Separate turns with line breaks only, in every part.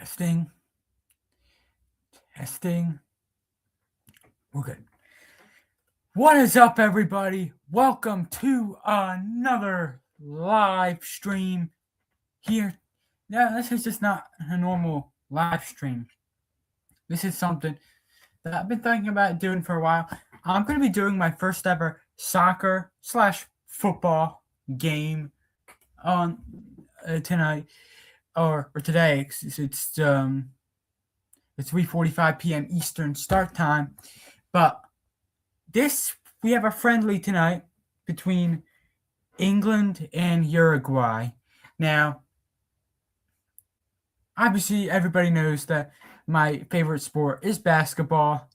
Testing. Testing. We're good. What is up, everybody? Welcome to another live stream here. Now, this is just not a normal live stream. This is something that I've been thinking about doing for a while. I'm going to be doing my first ever soccer/football game on tonight or today. It's 3:45 p.m. Eastern start time, but we have a friendly tonight between England and Uruguay. Now, obviously, everybody knows that my favorite sport is basketball,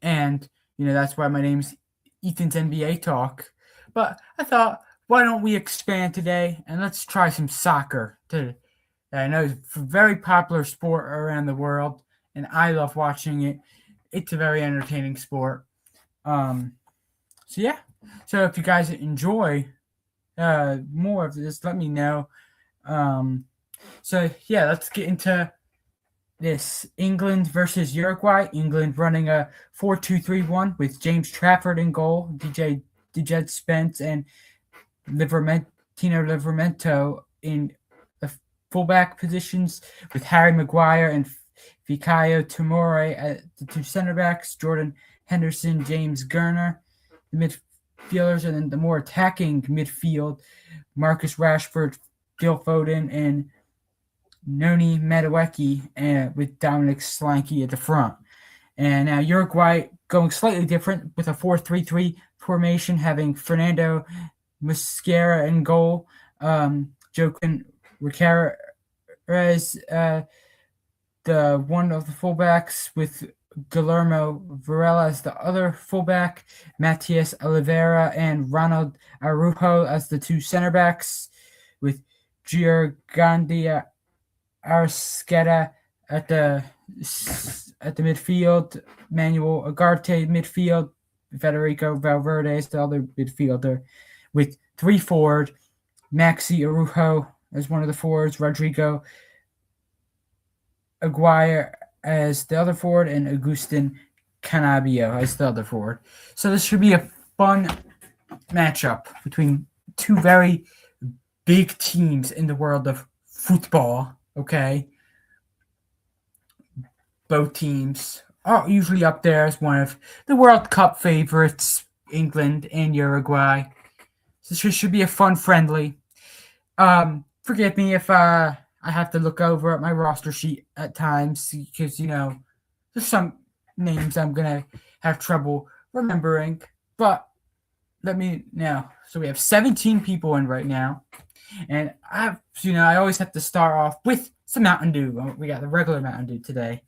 and that's why my name's Ethan's NBA Talk. But I thought, why don't we expand today and let's try some soccer today. I know it's a very popular sport around the world, and I love watching it. It's a very entertaining sport. So if you guys enjoy more of this, let me know. Let's get into this. England versus Uruguay. England running a 4-2-3-1 with James Trafford in goal, DJ Spence, and Livramento in the fullback positions, with Harry Maguire and Fikayo Tomori at the two center backs, Jordan Henderson, James Garner, the midfielders, and then the more attacking midfield, Marcus Rashford, Phil Foden, and Noni Madueke, with Dominic Solanke at the front. And now Uruguay going slightly different with a 4-3-3 formation, having Fernando Mosquera in goal, Joaquin Requeres, the one of the fullbacks, with Guillermo Varela as the other fullback, Matias Oliveira and Ronald Araujo as the two center backs, with Giorgandi Arrasqueta at the midfield, Manuel Ugarte midfield, Federico Valverde is the other midfielder, with three forward, Maxi Araujo as one of the forwards, Rodrigo Aguirre as the other forward, and Agustin Canabio as the other forward. So this should be a fun matchup between two very big teams in the world of football, okay? Both teams are usually up there as one of the World Cup favorites, England and Uruguay. So this should be a fun friendly. Forgive me if I have to look over at my roster sheet at times because, there's some names I'm going to have trouble remembering. But let me know. So we have 17 people in right now. And I always have to start off with some Mountain Dew. We got the regular Mountain Dew today.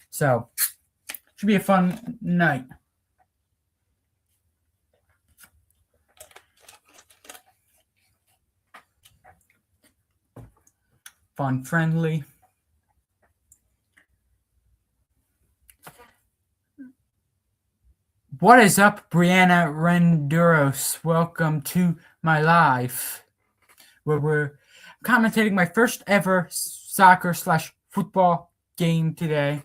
So, should be a fun night. Fun, friendly. What is up, Brianna Renduros? Welcome to my live, where we're commentating my first ever soccer/football game today,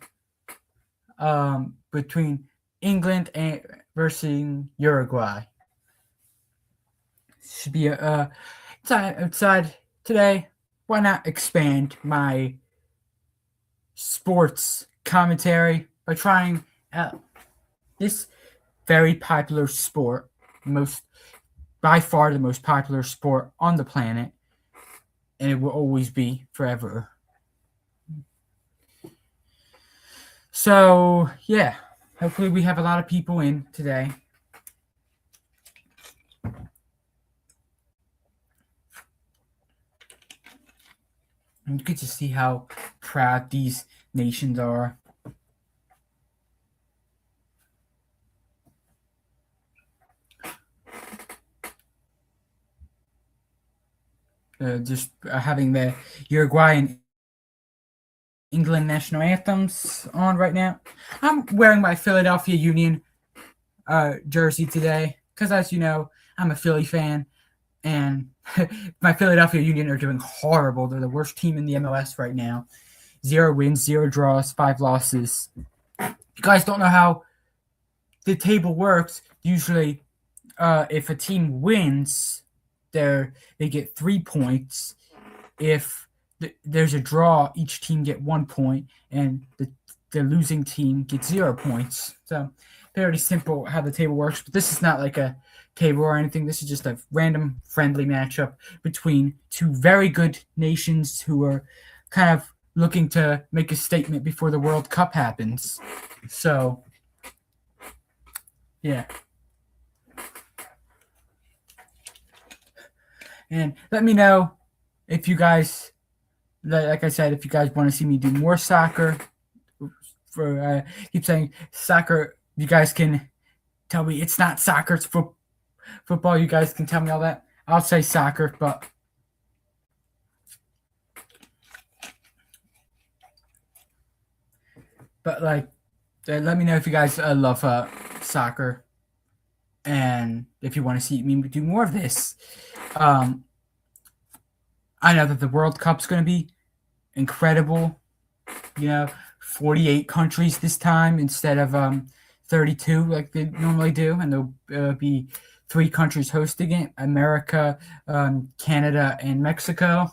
between England and versus Uruguay. Should be outside today. Why not expand my sports commentary by trying out this very popular sport, by far the most popular sport on the planet, and it will always be forever. So, hopefully we have a lot of people in today. And you get to see how proud these nations are. Just having the Uruguay and England national anthems on right now. I'm wearing my Philadelphia Union jersey today because, as you know, I'm a Philly fan, and my Philadelphia Union are doing horrible. They're the worst team in the MLS right now. 0 wins, 0 draws, 5 losses. If you guys don't know how the table works, usually if a team wins, they get 3 points. If there's a draw, each team get 1 point, and the losing team gets 0 points. So very simple how the table works. But this is not like a table or anything. This is just a random friendly matchup between two very good nations who are kind of looking to make a statement before the World Cup happens. So, yeah. And let me know if you guys, like I said, if you guys want to see me do more soccer. For keep saying soccer, you guys can tell me it's not soccer, it's football. You guys can tell me all that. I'll say soccer, but like, let me know if you guys love soccer, and if you want to see me do more of this. I know that the World Cup's going to be incredible. 48 countries this time instead of 32 like they normally do, and there'll be 3 countries hosting it: America, Canada, and Mexico.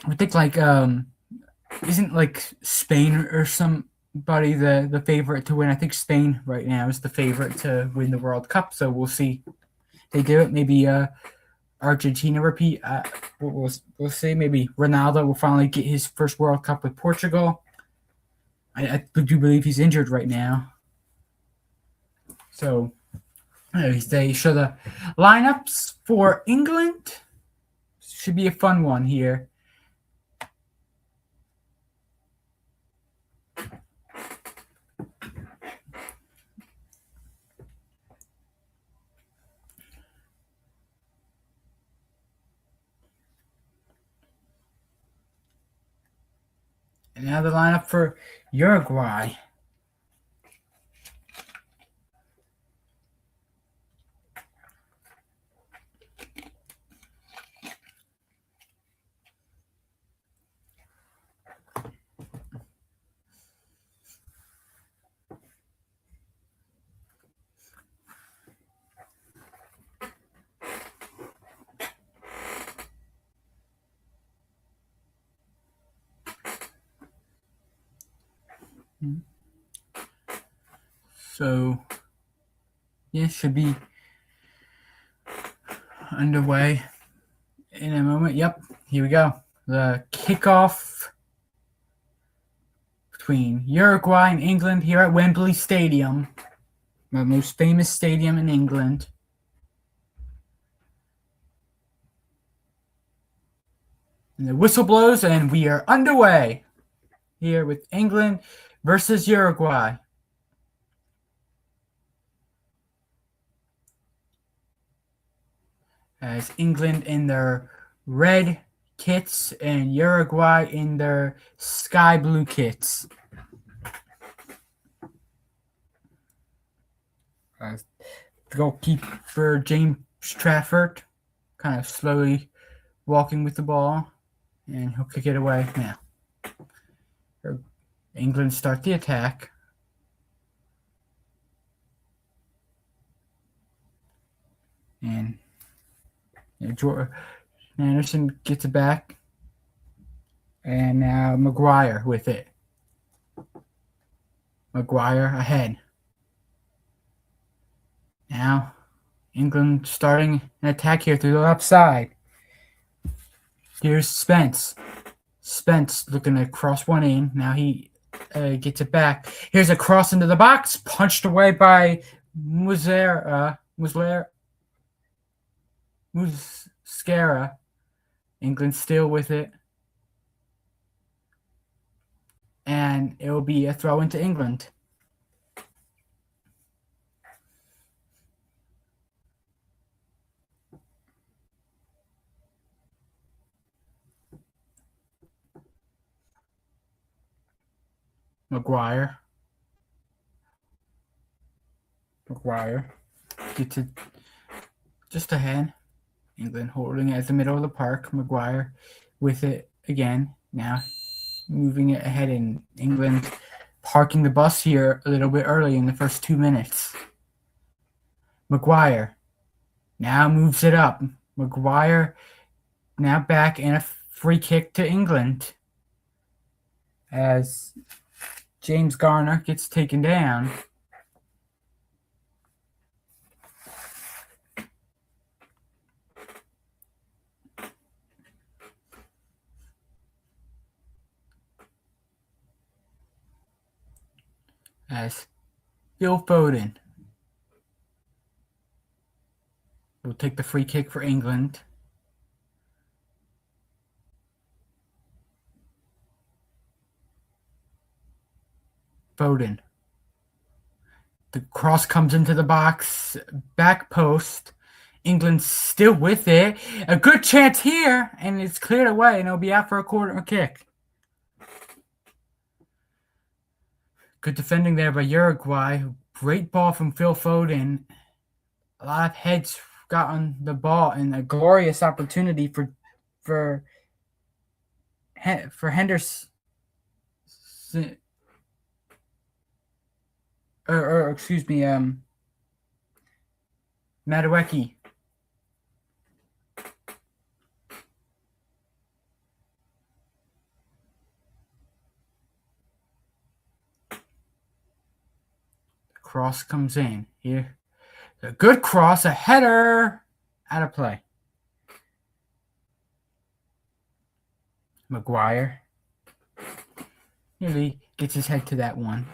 I think isn't like Spain or somebody the favorite to win? I think Spain right now is the favorite to win the World Cup, so we'll see if they do it. Maybe Argentina repeat. We'll see. Maybe Ronaldo will finally get his first World Cup with Portugal. I do believe he's injured right now. So they show the lineups for England. Should be a fun one here. And now the lineup for Uruguay. So, yeah, should be underway in a moment. Yep, here we go. The kickoff between Uruguay and England here at Wembley Stadium, the most famous stadium in England. And the whistle blows, and we are underway here with England versus Uruguay. As England in their red kits and Uruguay in their sky blue kits. The goalkeeper James Trafford kind of slowly walking with the ball, and he'll kick it away now. England start the attack. And Jordan Anderson gets it back. And now Maguire with it. Maguire ahead. Now England starting an attack here through the left side. Here's Spence. Spence looking to cross one in. Now he gets it back. Here's a cross into the box. Punched away by Muslera. England still with it. And it will be a throw into England. Maguire gets it just ahead. England holding it at the middle of the park. Maguire with it again. Now moving it ahead, in England parking the bus here a little bit early in the first 2 minutes. Maguire now moves it up. Maguire now back, and a free kick to England as James Garner gets taken down. As Phil Foden will take the free kick for England. Foden. The cross comes into the box, back post. England still with it. A good chance here, and it's cleared away, and it'll be out for a corner kick. Good defending there by Uruguay. Great ball from Phil Foden. A lot of heads got on the ball, and a glorious opportunity for Henderson. Or excuse me, Madueke. Cross comes in here. A good cross, a header, out of play. Maguire nearly gets his head to that one.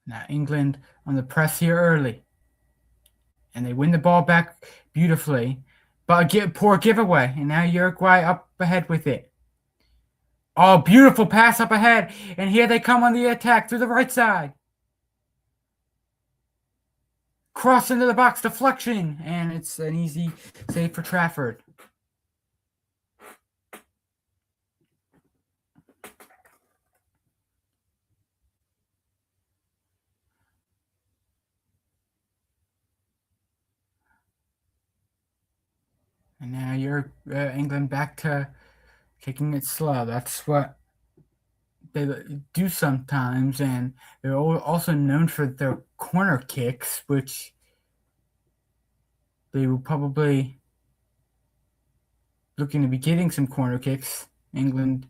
Now England on the press here early. And they win the ball back beautifully. But a poor giveaway. And now Uruguay up ahead with it. Oh, beautiful pass up ahead. And here they come on the attack through the right side. Cross into the box, deflection. And it's an easy save for Trafford. And now you're England back to kicking it slow. That's what they do sometimes, and they're also known for their corner kicks, which they will probably looking to be getting some corner kicks. England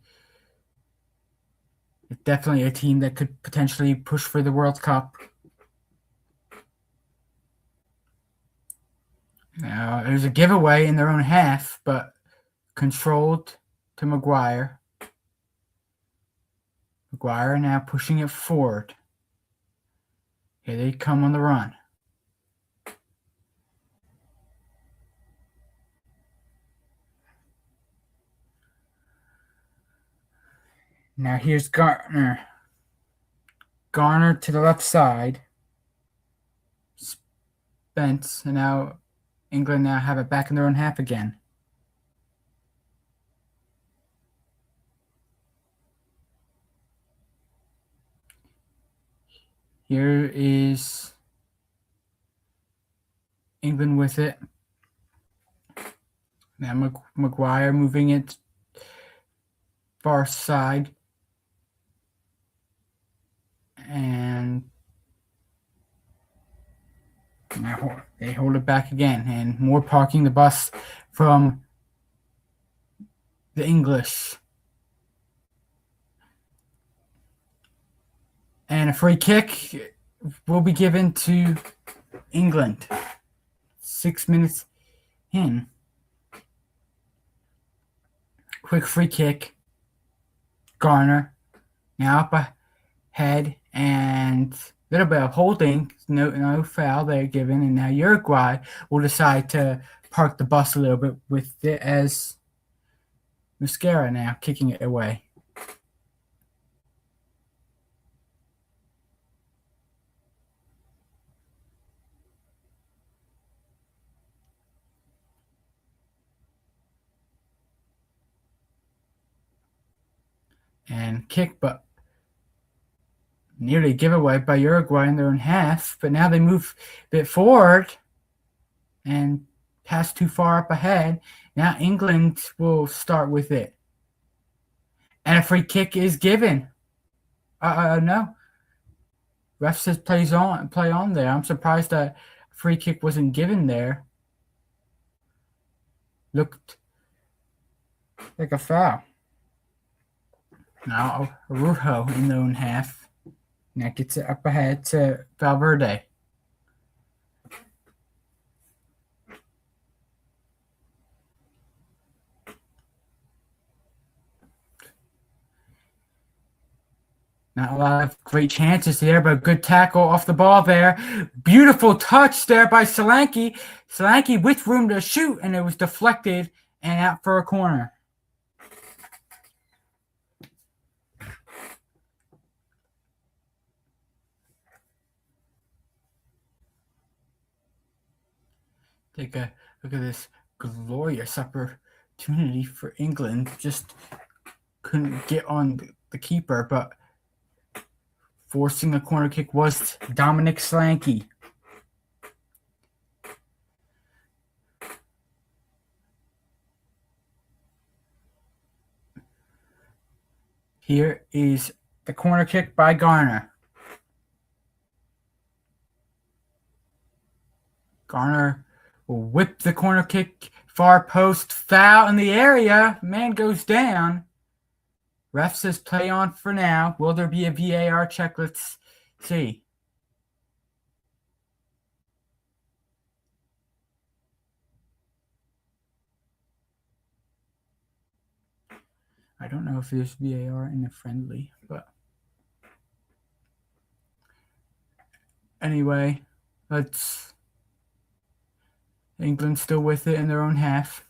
is definitely a team that could potentially push for the World Cup. Now, there's a giveaway in their own half, but controlled to Maguire. Maguire now pushing it forward. Here they come on the run. Now here's Garner. Garner to the left side. Spence, and now England now have it back in their own half again. Here is England with it. Now Maguire moving it far side. And now they hold it back again, and more parking the bus from the English. And a free kick will be given to England. 6 minutes in. Quick free kick. Garner now up ahead, and a little bit of holding. No foul they're given, and now Uruguay will decide to park the bus a little bit with it, as Mascara now kicking it away. and kick, but nearly giveaway by Uruguay in their own half. But now they move a bit forward and pass too far up ahead. Now England will start with it. And a free kick is given. No. Ref says play on there. I'm surprised that a free kick wasn't given there. Looked like a foul. Now Arujo in their own half. And that gets it up ahead to Valverde. Not a lot of great chances there, but a good tackle off the ball there. Beautiful touch there by Solanke. Solanke with room to shoot, and it was deflected and out for a corner. Take a look at this glorious opportunity for England. Just couldn't get on the keeper, but forcing a corner kick was Dominic Solanke. Here is the corner kick by Garner. Garner will whip the corner kick, far post, foul in the area. Man goes down. Ref says play on for now. Will there be a VAR check? Let's see. I don't know if there's VAR in the friendly, but anyway, let's. England still with it in their own half.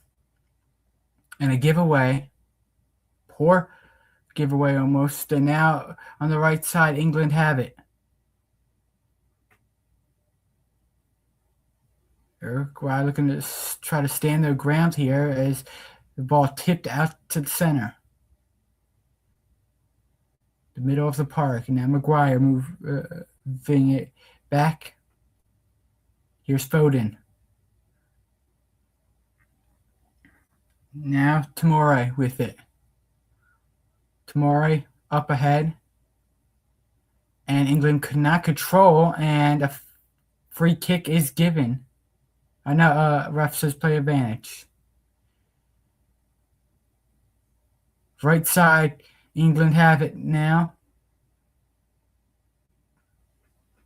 And a giveaway. Poor giveaway almost. And now on the right side, England have it. Uruguay looking to try to stand their ground here as the ball tipped out to the center. The middle of the park. And now Maguire moving it back. Here's Foden. Now Tomori with it. Tomori up ahead. And England could not control, and a free kick is given. I know ref says play advantage. Right side, England have it now.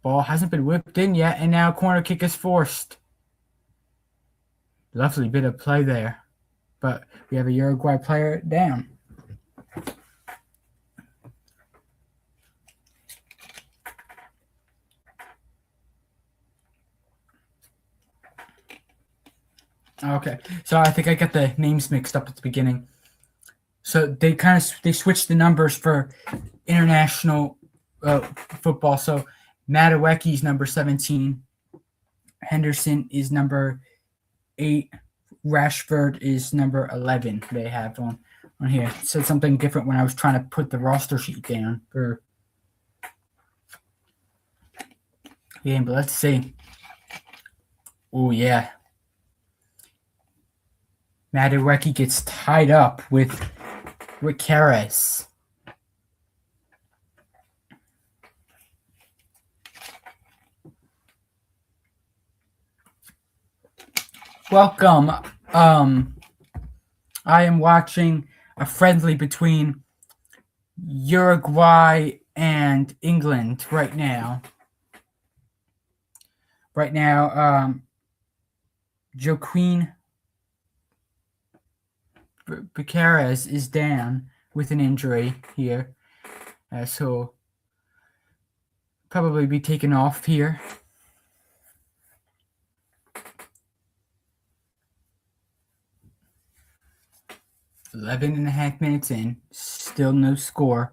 Ball hasn't been whipped in yet, and now corner kick is forced. Lovely bit of play there. But we have a Uruguay player down. Okay, so I think I got the names mixed up at the beginning. So they switched the numbers for international football. So Madueke's number 17, Henderson is number 8, Rashford is number 11. They have on here. It said something different when I was trying to put the roster sheet down for game, but let's see. Oh yeah. Madueke gets tied up with Riqueras. Welcome. I am watching a friendly between Uruguay and England right now. Joaquin Piqueras is down with an injury here. So he'll probably be taken off here. 11.5 minutes in, still no score.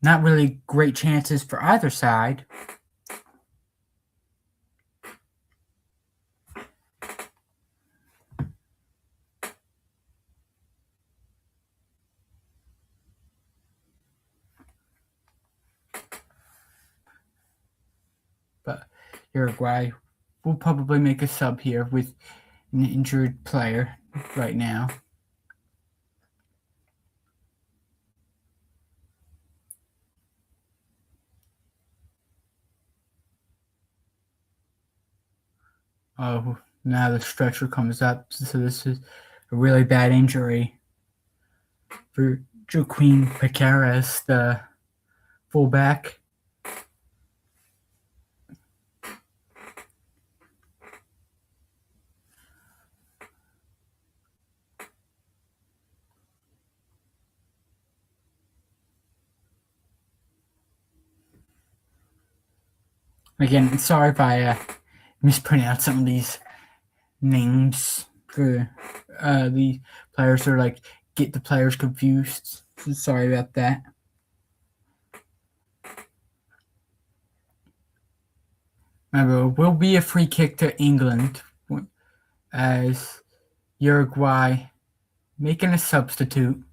Not really great chances for either side. Uruguay will probably make a sub here with an injured player right now. Oh, now the stretcher comes up. So this is a really bad injury for Joaquin Piqueras, the fullback. Again, sorry if I mispronounce some of these names for the players, or like get the players confused. So sorry about that. Remember, it will be a free kick to England as Uruguay making a substitute.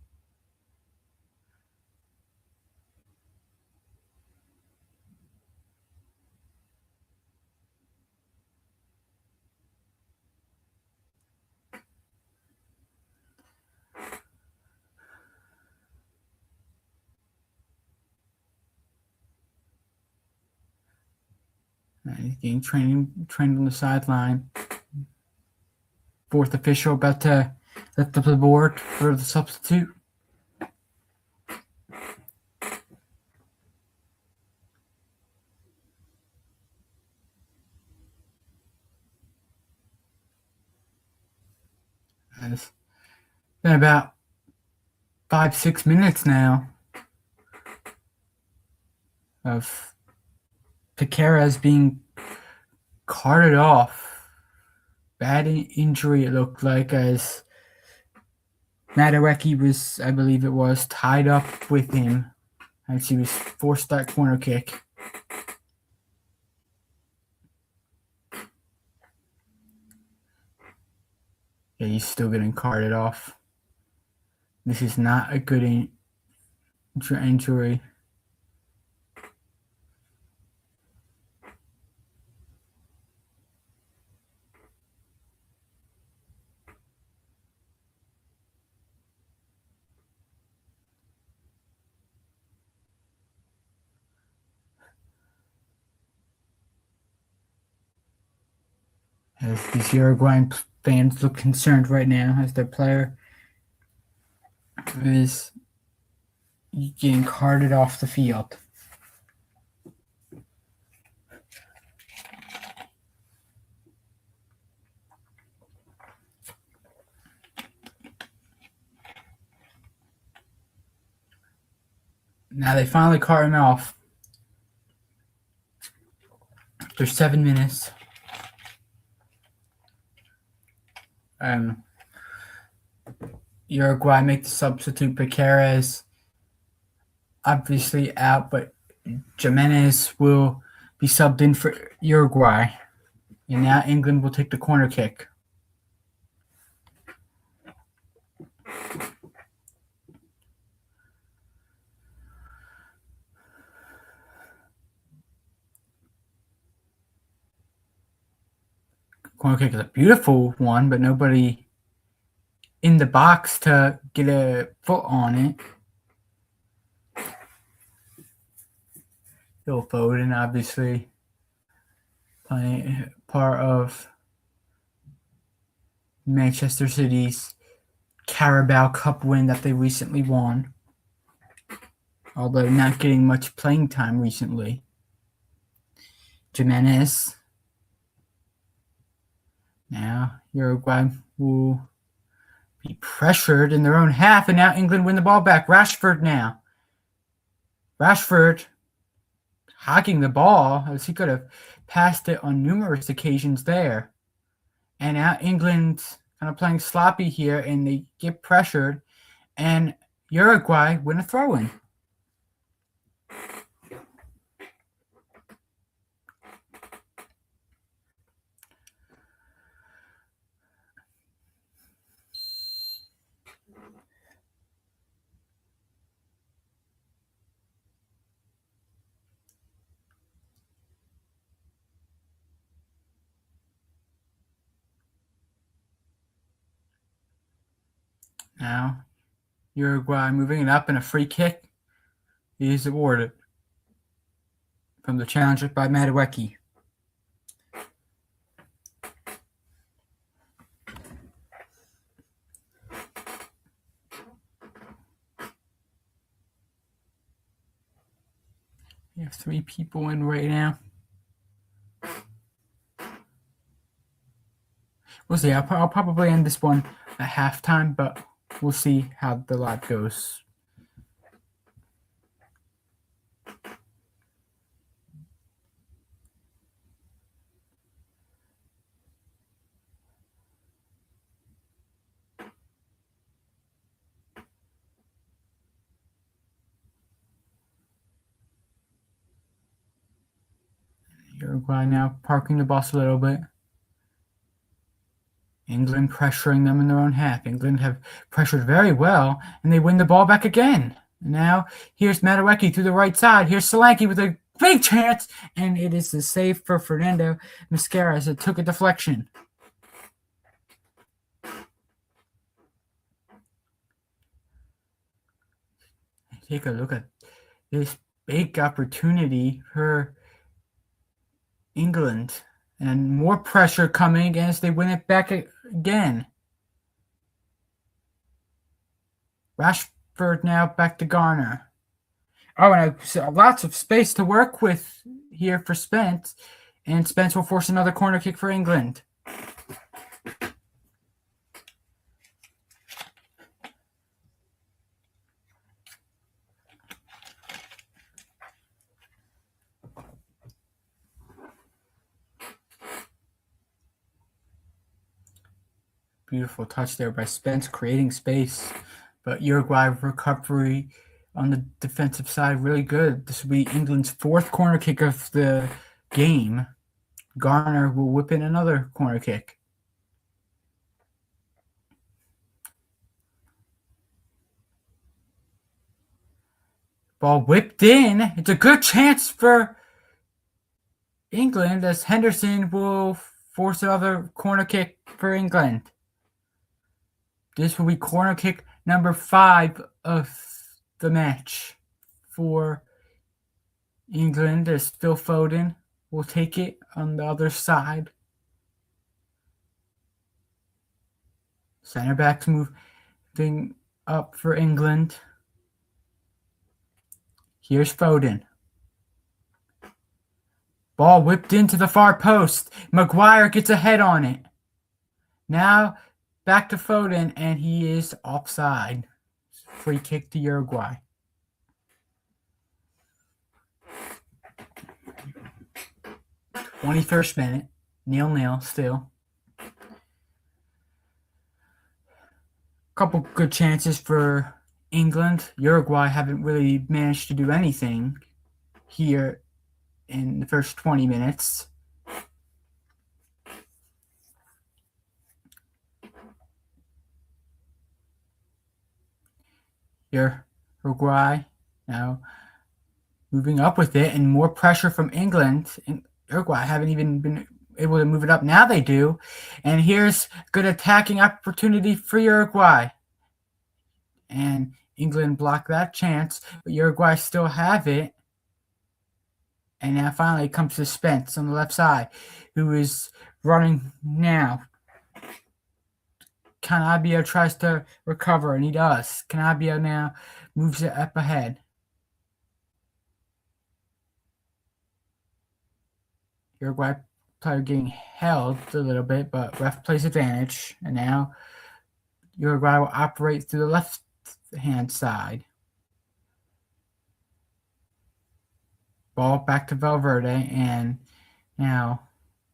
He's getting trained on the sideline. Fourth official about to lift up the board for the substitute. It's been about 5-6 minutes now of Piqueras being carted off. Bad injury, it looked like, as Matareki was, I believe it was, tied up with him as he was forced that corner kick. Yeah, he's still getting carted off. This is not a good injury. As these Uruguayan fans look concerned right now as their player is getting carted off the field. Now they finally cart him off. After 7 minutes. Uruguay make the substitute. Piqueras obviously out, but Jimenez will be subbed in for Uruguay. And now England will take the corner kick. Corner kick is a beautiful one, but nobody in the box to get a foot on it. Phil Foden, obviously, playing part of Manchester City's Carabao Cup win that they recently won, although not getting much playing time recently. Jimenez. Now Uruguay will be pressured in their own half, and now England win the ball back. Rashford now. Rashford hogging the ball, as he could have passed it on numerous occasions there. And now England kind of playing sloppy here, and they get pressured, and Uruguay win a throw-in. Now, Uruguay moving it up, and a free kick is awarded from the challenger by Madueke. We have 3 people in right now. We'll see. I'll probably end this one at halftime, but we'll see how the live goes. Uruguay now parking the bus a little bit. England pressuring them in their own half. England have pressured very well, and they win the ball back again. Now, here's Madueke through the right side. Here's Solanke with a big chance, and it is the save for Fernando Mascara as it took a deflection. Take a look at this big opportunity for England, and more pressure coming as they win it back again. Rashford now back to Garner. Oh, and lots of space to work with here for Spence, and Spence will force another corner kick for England. Beautiful touch there by Spence, creating space. But Uruguay recovery on the defensive side, really good. This will be England's 4th corner kick of the game. Garner will whip in another corner kick. Ball whipped in. It's a good chance for England as Henderson will force another corner kick for England. This will be corner kick number 5 of the match for England as Phil Foden will take it on the other side. Center backs moving up for England. Here's Foden. Ball whipped into the far post. Maguire gets a head on it. Now back to Foden, and he is offside. Free kick to Uruguay. '21st minute, 0-0 still. Couple good chances for England. Uruguay haven't really managed to do anything here in the first 20 minutes. Here, Uruguay now moving up with it, and more pressure from England. And Uruguay haven't even been able to move it up. Now they do. And here's good attacking opportunity for Uruguay. And England blocked that chance, but Uruguay still have it. And now finally comes to Spence on the left side, who is running now. Canabia tries to recover, and he does. Canabia now moves it up ahead. Uruguay player getting held a little bit, but ref plays advantage. And now Uruguay will operate through the left-hand side. Ball back to Valverde, and now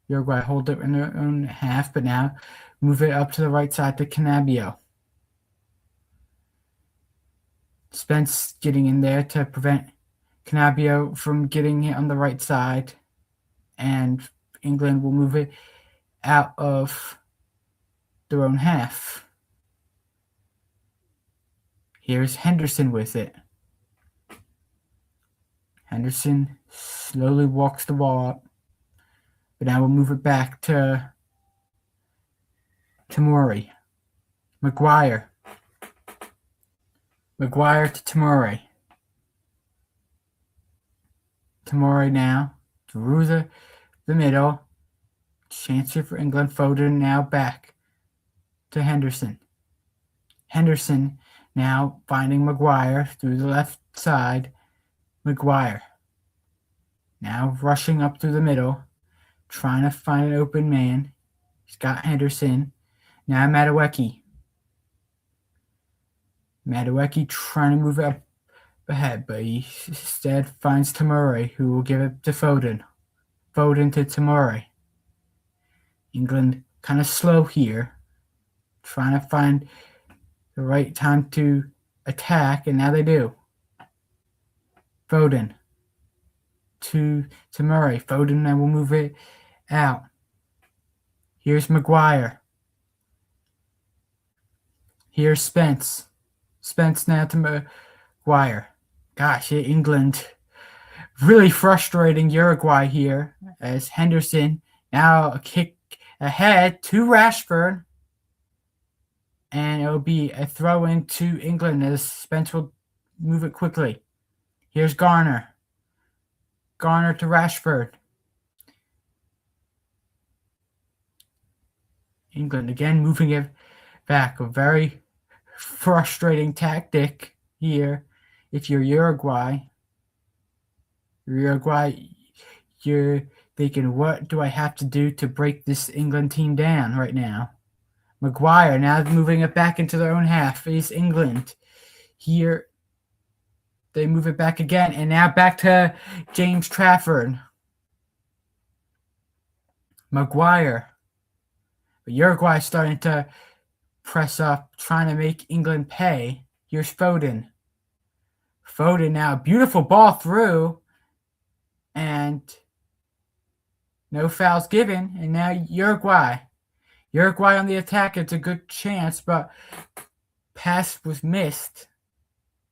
Uruguay hold it in their own half, but now move it up to the right side to Canabio. Spence getting in there to prevent Canabio from getting it on the right side, and England will move it out of their own half. Here's Henderson with it. Henderson slowly walks the ball up, but now we'll move it back to Murray. Maguire. Maguire to Tamori. Tamori now through the middle. Chance here for England. Foden now back to Henderson. Henderson now finding Maguire through the left side. Maguire now rushing up through the middle, trying to find an open man. He's got Henderson. Now Madueke. Madueke trying to move up ahead, but he instead finds Tamori, who will give it to Foden. Foden to Tamori. England kind of slow here, trying to find the right time to attack, and now they do. Foden to Murray. Foden now will move it out. Here's Maguire. Here's Spence. Spence now to Maguire. Gosh, England really frustrating Uruguay here as Henderson now a kick ahead to Rashford. And it'll be a throw in to England as Spence will move it quickly. Here's Garner. Garner to Rashford. England again moving it back. A very frustrating tactic here. If you're Uruguay, you're thinking, what do I have to do to break this England team down right now? Maguire now moving it back into their own half is England. Here they move it back again, and now back to James Trafford. Maguire. But Uruguay starting to press up, trying to make England pay. Here's Foden. Foden now, beautiful ball through, and no fouls given, and now Uruguay. Uruguay on the attack, it's a good chance, but pass was missed,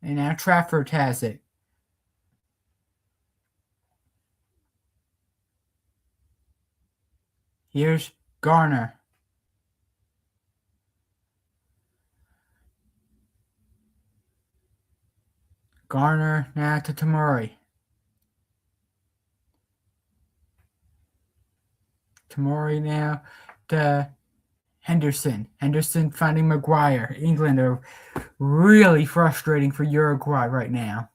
and now Trafford has it. Here's Garner. Garner now to Tamori. Tamori now to Henderson. Henderson finding Maguire. England are really frustrating for Uruguay right now.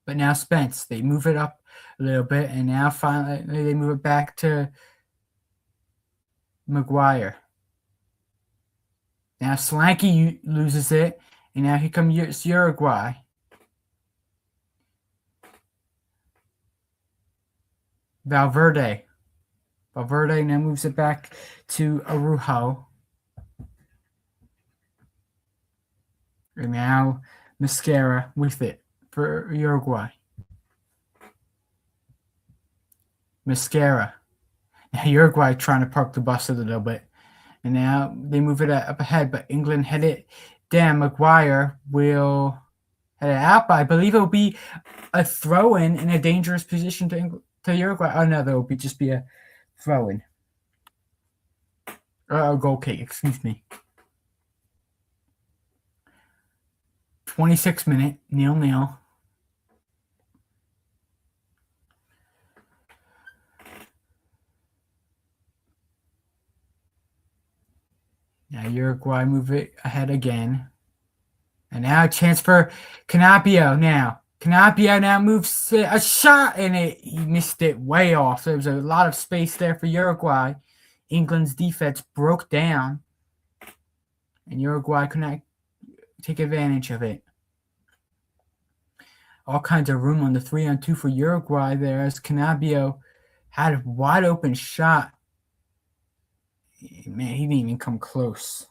But now Spence, they move it up a little bit, and now finally they move it back to Maguire. Now Slanky loses it, and now here comes Uruguay. Valverde now moves it back to Araujo. And now Mascara with it for Uruguay. Mascara. Now Uruguay trying to park the bus a little bit. And now they move it up ahead, but England head it down. Maguire will head it out, but I believe it will be a throw-in in a dangerous position to Uruguay. Oh, no, there will just be a throw-in. A goal kick, excuse me. 26 minute, 0-0. Now Uruguay move it ahead again. And now a chance for Canapio now. Canapio now moves a shot, and he missed it way off. There was a lot of space there for Uruguay. England's defense broke down, and Uruguay could not take advantage of it. All kinds of room on the 3-on-2 for Uruguay there as Canapio had a wide open shot. Man, he didn't even come close.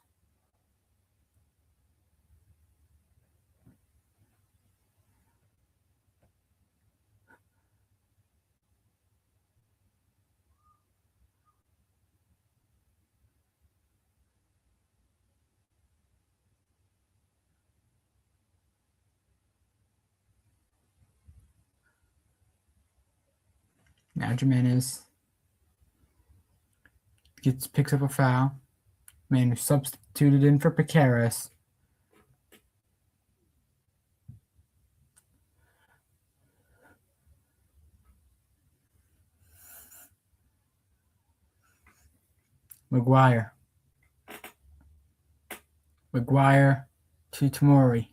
Now Jimenez picks up a foul. Man, substituted in for Piqueras. Maguire. Maguire to Tomori.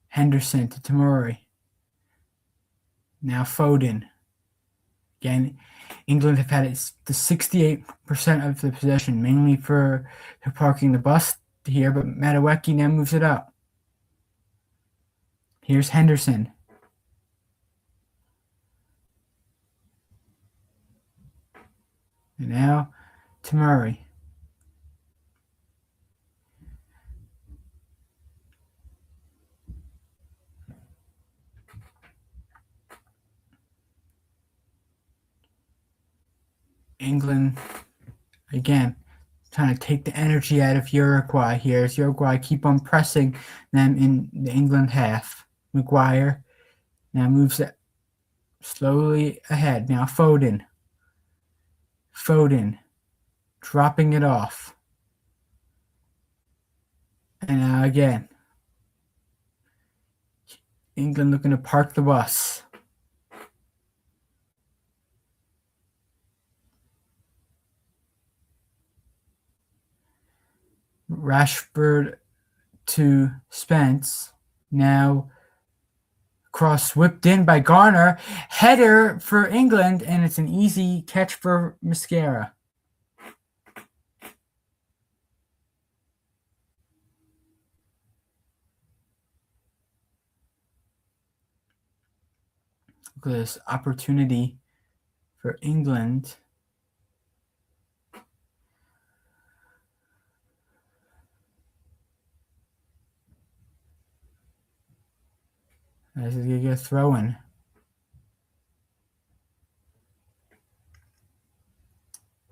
Henderson to Tomori. Now Foden. Again, England have had the 68% of the possession, mainly for parking the bus here, but Madueke now moves it up. Here's Henderson. And now Tomori. England, again, trying to take the energy out of Uruguay here as Uruguay keep on pressing them in the England half. Maguire now moves it slowly ahead. Now Foden. Foden dropping it off. And now again, England looking to park the bus. Rashford to Spence. Now cross whipped in by Garner. Header for England, and it's an easy catch for Mascara. Look at this opportunity for England. As they get a throw in.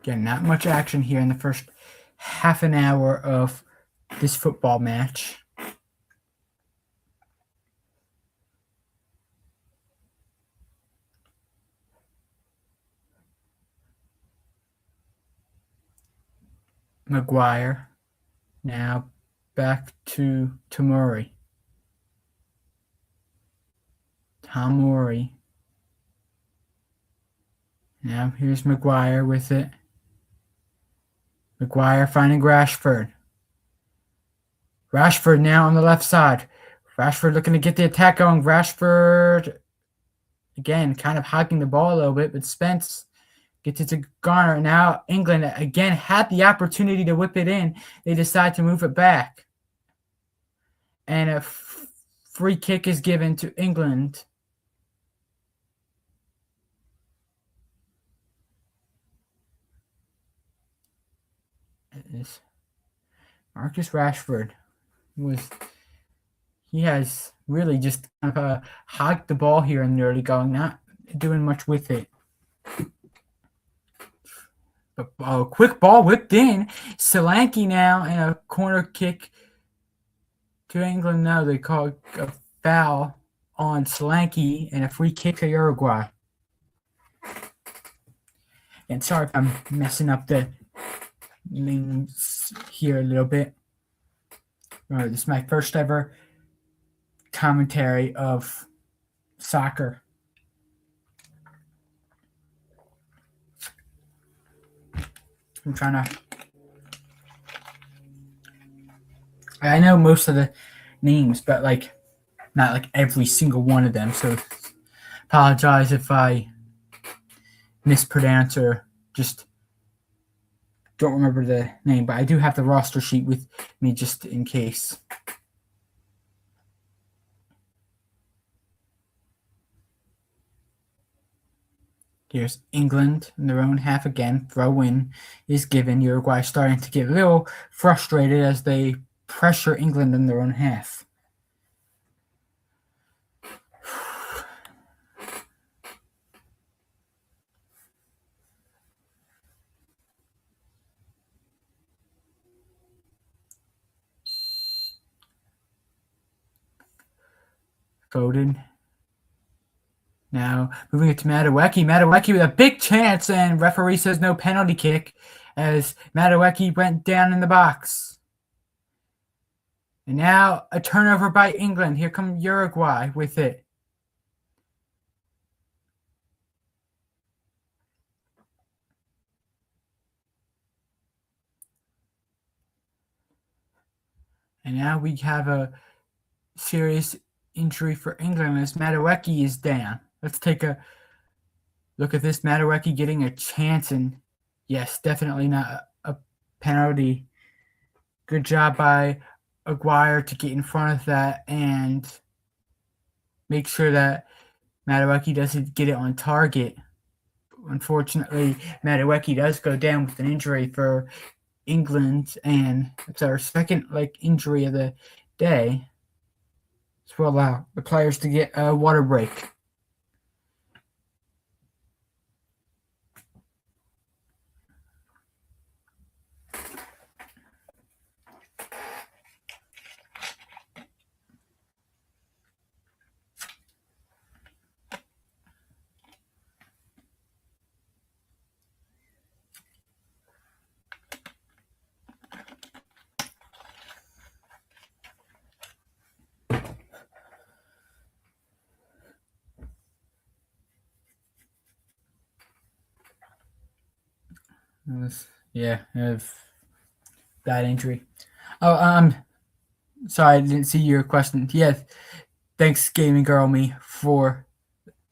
Again, not much action here in the first half an hour of this football match. Maguire. Now back to Tomori. Tomori. Now here's Maguire with it. Maguire finding Rashford. Rashford now on the left side. Rashford looking to get the attack going. Rashford, again, kind of hogging the ball a little bit, but Spence gets it to Garner. Now England, again, had the opportunity to whip it in. They decide to move it back. And a free kick is given to England. Marcus Rashford he has really just kind of hogged the ball here in the early going, not doing much with it. But quick ball whipped in. Solanke now and a corner kick to England. No, they call a foul on Solanke and a free kick to Uruguay. And sorry if I'm messing up the names here a little bit. This is my first ever commentary of soccer. I'm trying to. I know most of the names, but not like every single one of them. So apologize if I mispronounce or just don't remember the name, but I do have the roster sheet with me just in case. Here's England in their own half again. Throw in is given. Uruguay starting to get a little frustrated as they pressure England in their own half. Foden. Now moving it to Madueke. Madueke with a big chance, and referee says no penalty kick as Madueke went down in the box. And now a turnover by England. Here comes Uruguay with it. And now we have a serious injury for England as Madueke is down. Let's take a look at this. Madueke getting a chance, and yes, definitely not a penalty. Good job by Aguirre to get in front of that and make sure that Madueke doesn't get it on target. Unfortunately, Madueke does go down with an injury for England, and it's our second injury of the day. This will allow the players to get a water break. Yeah, bad injury. Oh, sorry, I didn't see your question. Yes, thanks, Gaming Girl Me, for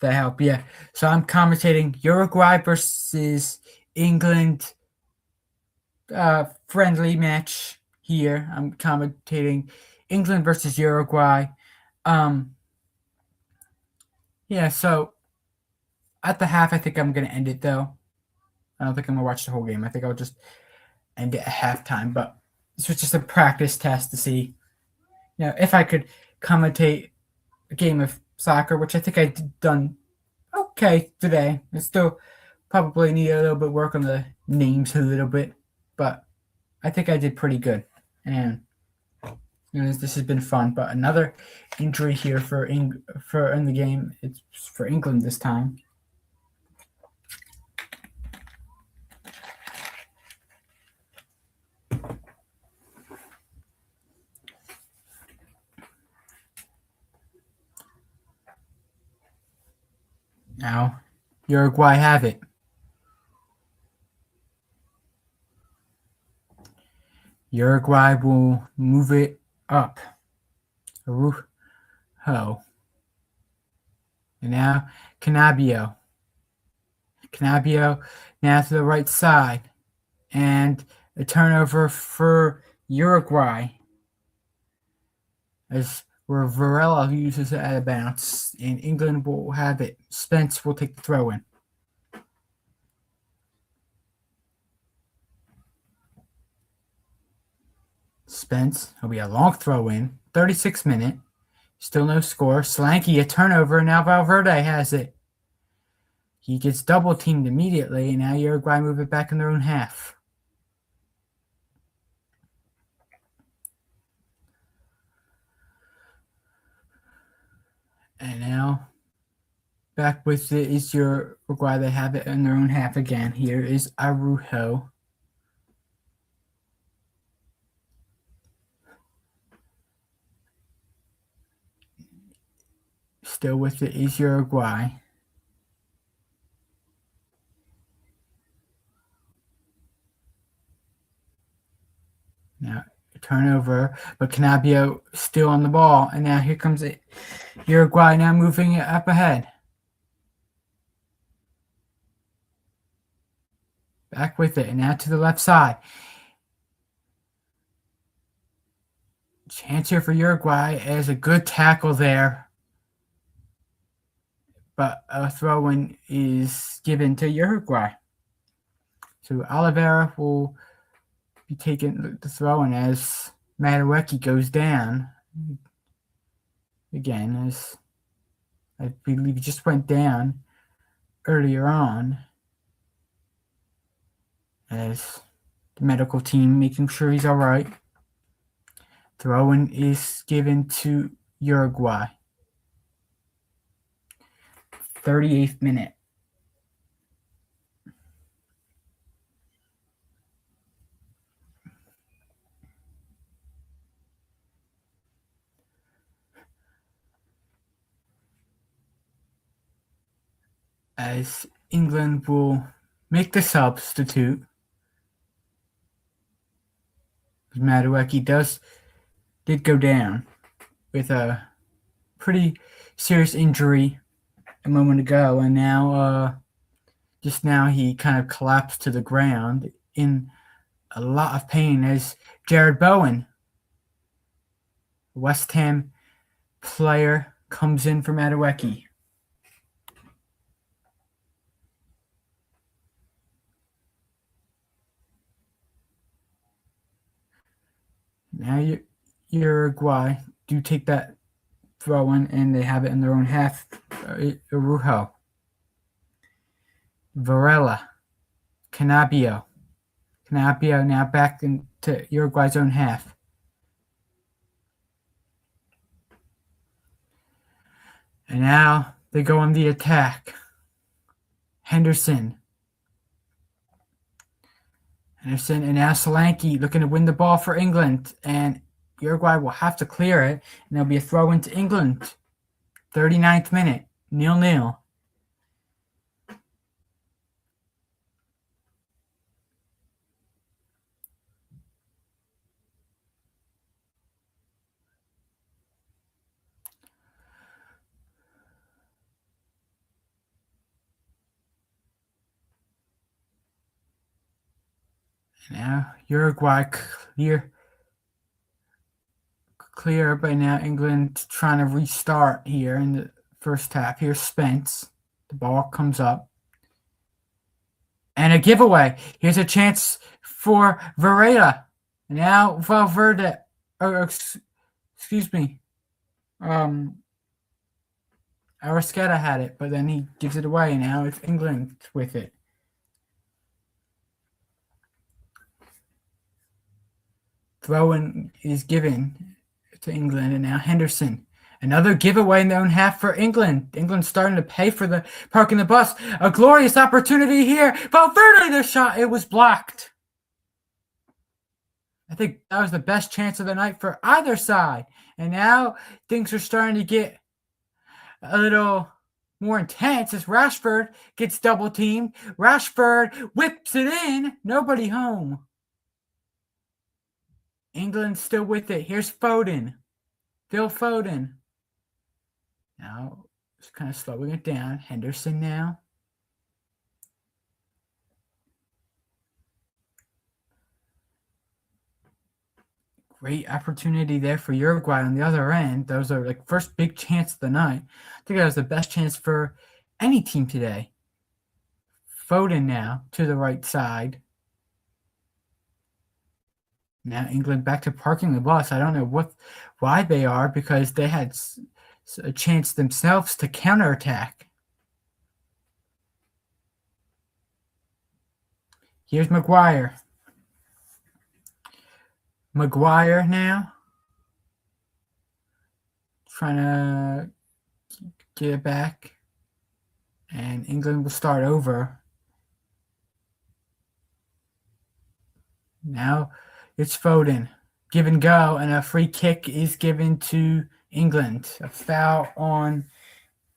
the help. Yeah, so I'm commentating Uruguay versus England friendly match here. I'm commentating England versus Uruguay. Yeah, so at the half, I think I'm gonna end it though. I don't think I'm gonna watch the whole game. I think I'll just end it at halftime. But this was just a practice test to see, if I could commentate a game of soccer, which I think I done okay today. I still probably need a little bit work on the names a little bit, but I think I did pretty good. And this has been fun. But another injury here for in the game. It's for England this time. Now, Uruguay have it. Uruguay will move it up. Arujo. And now Canabio. Canabio now to the right side. And a turnover for Uruguay. As where Varela uses it at a bounce. And England will have it. Spence will take the throw in. Spence, it'll be a long throw in. 36 minute. Still no score. Slanky, a turnover, and now Valverde has it. He gets double teamed immediately, and now Uruguay move it back in their own half. And now back with it is Uruguay. They have it in their own half again. Here is Arujo. Still with it is Uruguay. Now turnover, but Canabio still on the ball, and now here comes it. Uruguay now moving it up ahead. Back with it, and now to the left side. Chance here for Uruguay as a good tackle there. But a throw-in is given to Uruguay. So Oliveira will be taking the throw-in as Madueke goes down. Again, as I believe he just went down earlier on. As the medical team making sure he's all right. Throw-in is given to Uruguay. 38th minute. As England will make the substitute. Madueke did go down with a pretty serious injury a moment ago, and just now he kind of collapsed to the ground in a lot of pain as Jared Bowen, West Ham player, comes in from Madueke. Now Uruguay do take that throw in, and they have it in their own half. Arujo, Varela, Canabio now back into Uruguay's own half. And now they go on the attack. Henderson and now Solanke looking to win the ball for England. And Uruguay will have to clear it. And there'll be a throw into England. 39th minute. 0-0. Now Uruguay clear, but now England trying to restart here in the first half. Here's Spence. The ball comes up. And a giveaway. Here's a chance for Varela. Now Valverde. Excuse me. Arrasqueta had it, but then he gives it away. Now it's England with it. Throw-in is given to England, and now Henderson. Another giveaway in their own half for England. England's starting to pay for the parking the bus. A glorious opportunity here. Valverde, the shot. It was blocked. I think that was the best chance of the night for either side. And now things are starting to get a little more intense as Rashford gets double teamed. Rashford whips it in. Nobody home. England still with it. Here's Foden. Phil Foden. Now, it's kind of slowing it down. Henderson now. Great opportunity there for Uruguay on the other end. Those are like first big chance of the night. I think that was the best chance for any team today. Foden now to the right side. Now England back to parking the bus. I don't know why they are, because they had a chance themselves to counterattack. Here's Maguire. Maguire now. Trying to get it back. And England will start over. Now it's Foden. Give and go, and a free kick is given to England. A foul on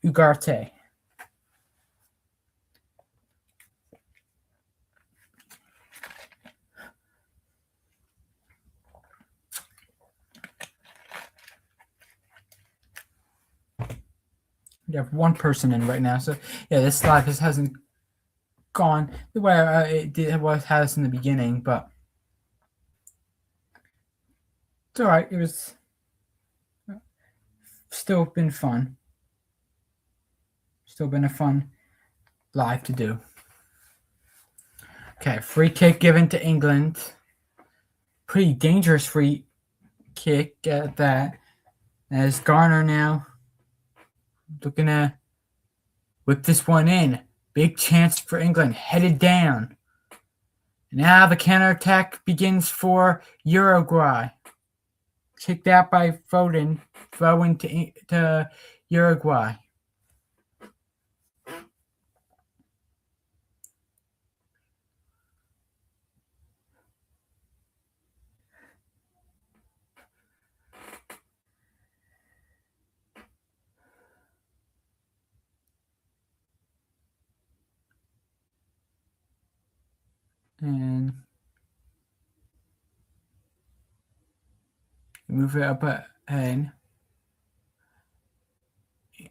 Ugarte. We have one person in right now. So, yeah, this live just hasn't gone the way it has in the beginning, but it's all right. It was still been fun. Still been a fun live to do. Okay, free kick given to England. Pretty dangerous free kick at that. As Garner now looking to whip this one in. Big chance for England. Headed down. Now the counterattack begins for Uruguay. Kicked out by Foden. Throw to Uruguay. And move it up ahead.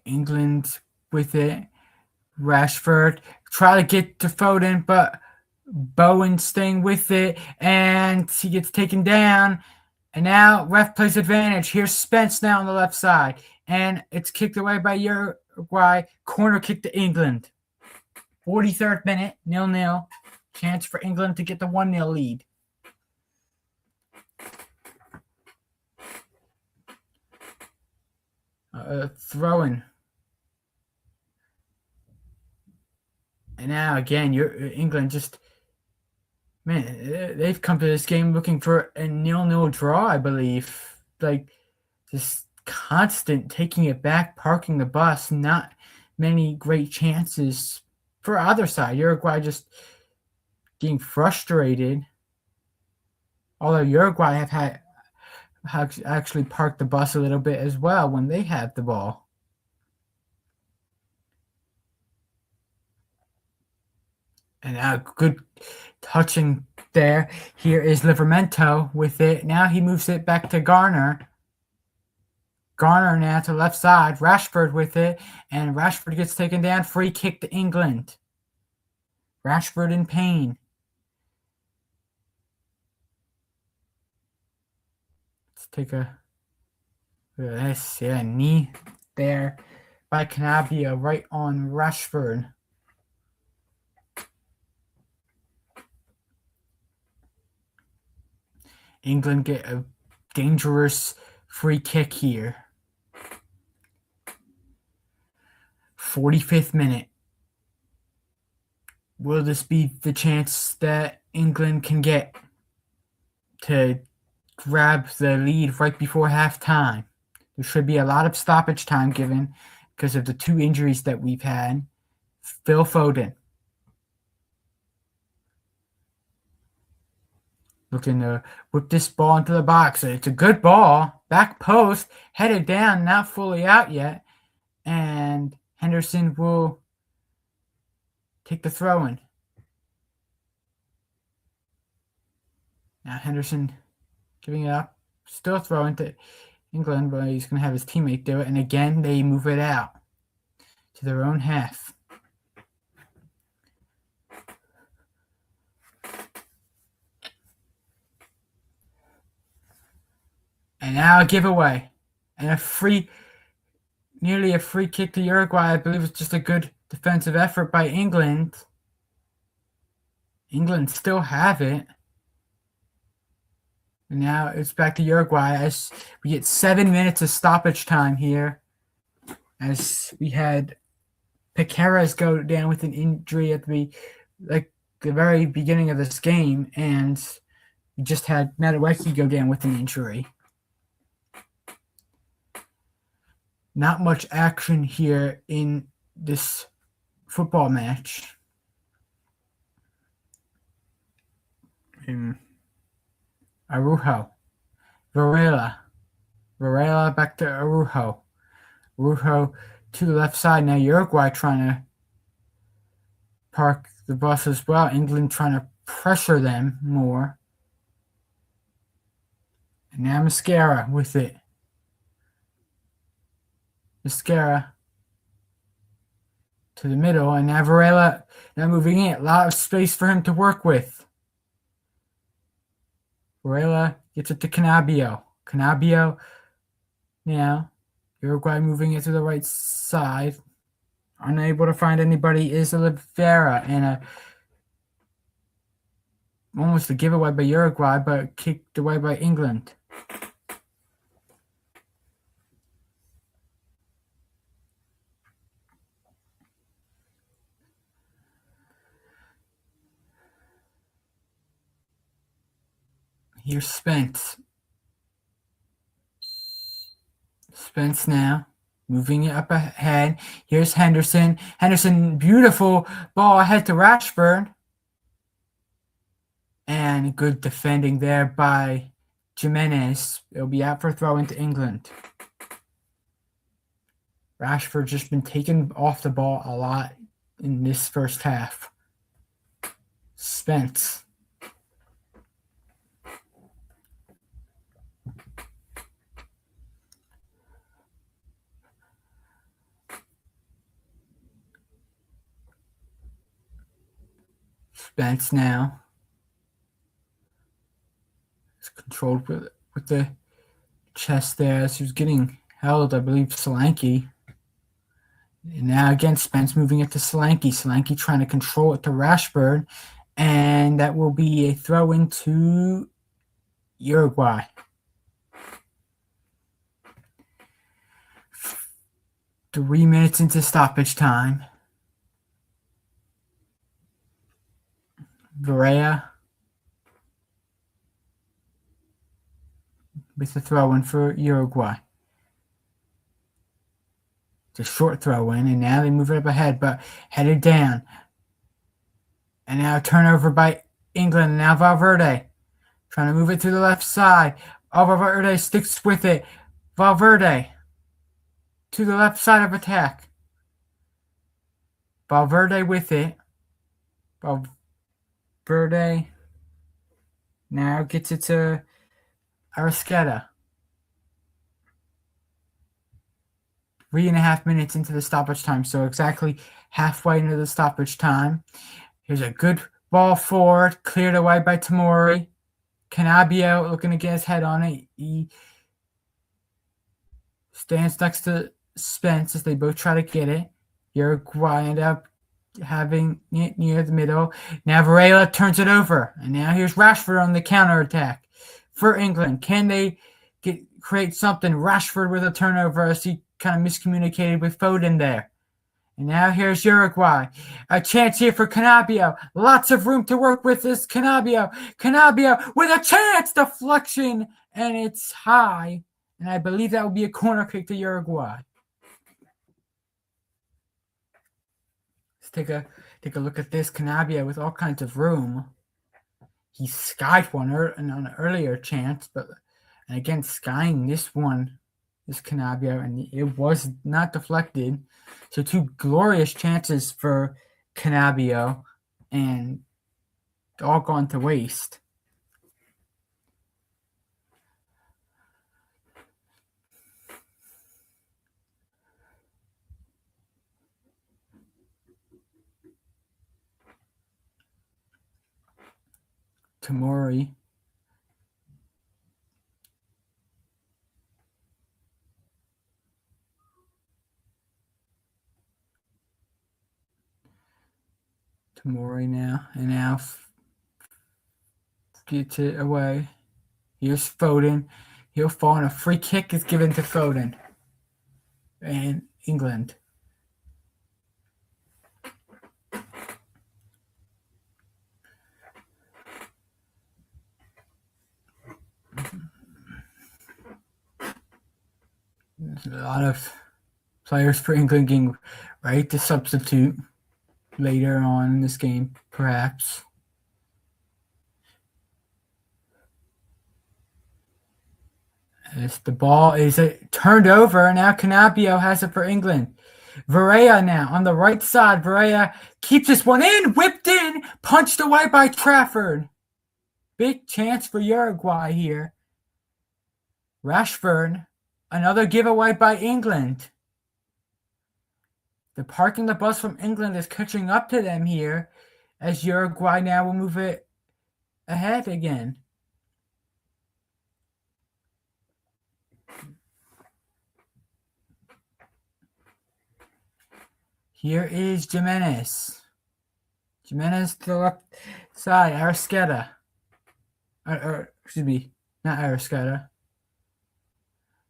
England with it. Rashford try to get to Foden, but Bowen staying with it, and he gets taken down. And now ref plays advantage. Here's Spence now on the left side, and it's kicked away by Uruguay. Corner kick to England. 43rd minute, 0-0. Chance for England to get the 1-0 lead. Throwing. And now again, England just, man, they've come to this game looking for a 0-0 draw, I believe. Like, just constant taking it back, parking the bus, not many great chances for either side. Uruguay just getting frustrated. Although Uruguay have actually parked the bus a little bit as well when they had the ball. And now good touching there. Here is Livramento with it. Now he moves it back to Garner. Garner now to left side. Rashford with it. And Rashford gets taken down. Free kick to England. Rashford in pain. Let's take a look at this. Yeah, knee there by Canabia right on Rashford. England get a dangerous free kick here. 45th minute. Will this be the chance that England can get to grab the lead right before halftime? There should be a lot of stoppage time given because of the two injuries that we've had. Phil Foden. Looking to whip this ball into the box. It's a good ball. Back post. Headed down. Not fully out yet. And Henderson will take the throw-in. Now Henderson giving it up. Still throwing to England, but he's going to have his teammate do it. And again, they move it out to their own half. And now a giveaway. And nearly a free kick to Uruguay. I believe it's just a good defensive effort by England. England still have it. And now it's back to Uruguay as we get 7 minutes of stoppage time here. As we had Piqueras go down with an injury at the very beginning of this game. And we just had Madueke go down with an injury. Not much action here in this football match. Araujo. Varela back to Araujo. Araujo to the left side. Now Uruguay trying to park the bus as well. England trying to pressure them more. And now Mascara with it. Mascara to the middle, and now Varela now moving in. A lot of space for him to work with. Varela gets it to Canabio. Canabio now. Uruguay moving it to the right side. Unable to find anybody is Oliveira, and almost a giveaway by Uruguay, but kicked away by England. Here's Spence. Spence now moving it up ahead. Here's Henderson. Henderson, beautiful ball ahead to Rashford. And good defending there by Jimenez. It'll be out for a throw into England. Rashford just been taken off the ball a lot in this first half. Spence. Spence now. It's controlled with the chest there as he was getting held, I believe, Solanke. And now again, Spence moving it to Solanke. Solanke trying to control it to Rashford. And that will be a throw into Uruguay. Three minutes into stoppage time. Varea with the throw in for Uruguay. It's a short throw in, and now they move it up ahead, but headed down. And now a turnover by England. And now Valverde trying to move it to the left side. Valverde sticks with it. Valverde to the left side of attack. Valverde with it. Valverde now gets it to Arrasqueta. 3.5 minutes into the stoppage time, so exactly halfway into the stoppage time. Here's a good ball forward, cleared away by Tomori. Canabio looking to get his head on it. He stands next to Spence as they both try to get it. Uruguay end up having it near the middle. Now Varela turns it over, and now here's Rashford on the counterattack for England. Can they create something? Rashford with a turnover as he kind of miscommunicated with Foden there. And now here's Uruguay. A chance here for Canabio. Lots of room to work with this Canabio. Canabio with a chance. Deflection. And it's high. And I believe that will be a corner kick to Uruguay. Let's take a look at this. Canabio with all kinds of room. He skied one on an earlier chance. And again, skying this one. This Canabio, and it was not deflected. So two glorious chances for Canabio, and all gone to waste. Tomori. Tomori now, and now gets it away. Here's Foden. He'll fall, and a free kick is given to Foden. And England. There's a lot of players for England getting ready to substitute later on in this game, perhaps. As the ball is turned over, and now Canabio has it for England. Varea now on the right side. Varea keeps this one in, whipped in, punched away by Trafford. Big chance for Uruguay here. Rashford, another giveaway by England. The parking the bus from England is catching up to them here, as Uruguay now will move it ahead again. Here is Jimenez. Jimenez to the left side. Arrasqueta. Excuse me, not Arrasqueta.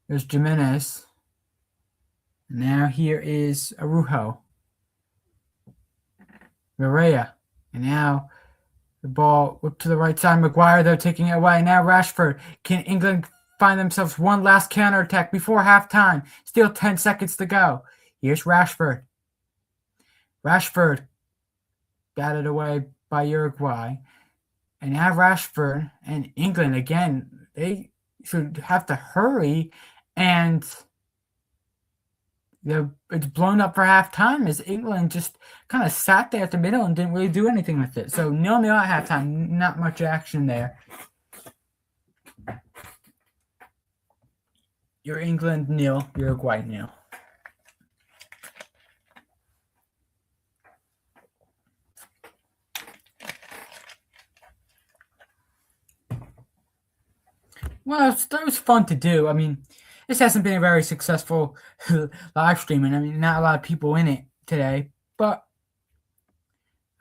There's Jimenez. Now here is Araujo. Varea. And now the ball whipped to the right side. Maguire, though, taking it away. Now Rashford. Can England find themselves one last counterattack before halftime? Still 10 seconds to go. Here's Rashford. Rashford batted away by Uruguay. And now Rashford and England, again, they should have to hurry. And it's blown up for halftime as England just kind of sat there at the middle and didn't really do anything with it. So 0-0 at halftime, not much action there. Your England 0, Uruguay 0. Well, that was fun to do. I mean, this hasn't been a very successful live stream, and I mean, not a lot of people in it today. But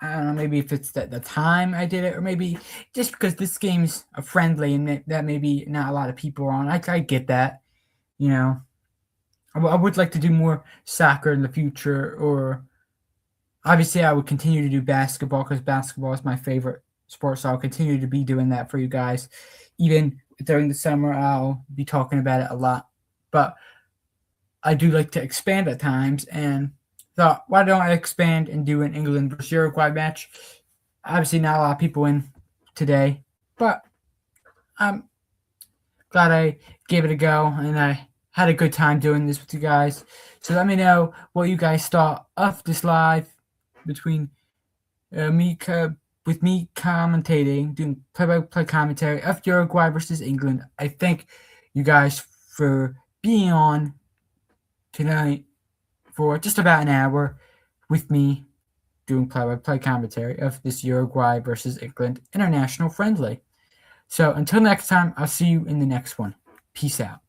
I don't know, maybe if it's the time I did it, or maybe just because this game's a friendly and that maybe not a lot of people are on. I get that, you know. I would like to do more soccer in the future, or obviously I would continue to do basketball because basketball is my favorite sport. So I'll continue to be doing that for you guys. Even during the summer, I'll be talking about it a lot. But I do like to expand at times, and thought, why don't I expand and do an England versus Uruguay match? Obviously, not a lot of people in today, but I'm glad I gave it a go, and I had a good time doing this with you guys. So let me know what you guys thought of this live between with me commentating, doing play-by-play commentary of Uruguay versus England. I thank you guys for being on tonight for just about an hour with me doing play-by-play commentary of this Uruguay versus England international friendly. So until next time, I'll see you in the next one. Peace out.